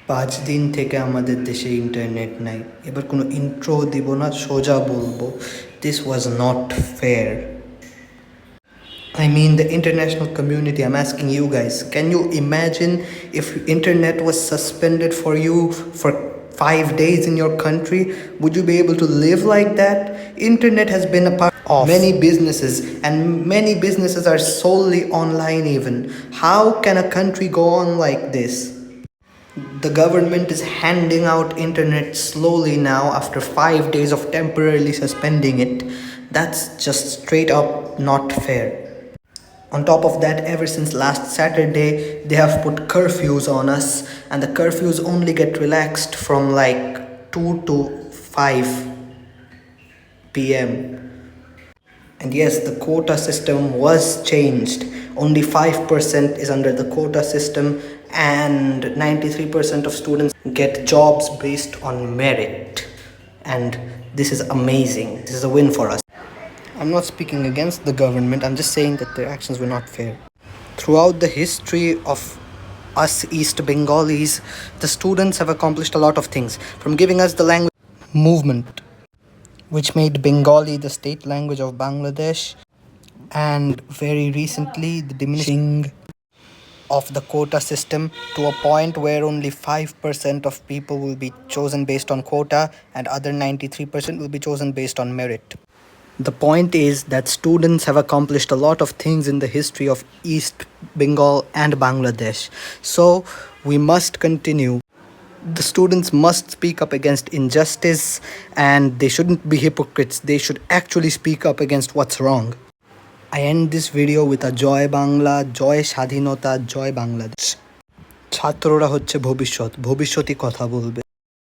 5 দিন থেকে আমাদের দেশে ইন্টারনেট নাই। এবার কোনো ইন্ট্রো দিব না, সোজা বলবো, this was not fair. I mean the international community, I'm asking you guys, can you imagine if internet was suspended for you for 5 days in your country? Would you be able to live like that? Internet has been a part of many businesses, and many businesses are solely online even. How can a country go on like this? The government is handing out internet slowly now after 5 days of temporarily suspending it. That's just straight up not fair. On top of that, ever since last Saturday, they have put curfews on us, and the curfews only get relaxed from like 2 to 5 p.m. And yes, the quota system was changed. Only 5% is under the quota system, and 93% of students get jobs based on merit. And this is amazing. This is a win for us. I'm not speaking against the government, I'm just saying that their actions were not fair. Throughout the history of us East Bengalis, the students have accomplished a lot of things, from giving us the language movement, which made Bengali the state language of Bangladesh, and very recently the diminishing of the quota system to a point where only 5% of people will be chosen based on quota and other 93% will be chosen based on merit. The point is that students have accomplished a lot of things in the history of East Bengal and Bangladesh. So we must continue. The students must speak up against injustice, and they shouldn't be hypocrites. They should actually speak up against what's wrong. I end this video with a Joy Bangla, Joy Shadhinota, Joy Bangladesh. ছাত্ররা হচ্ছে ভবিষ্যৎ, ভবিষ্যতই কথা বলবে।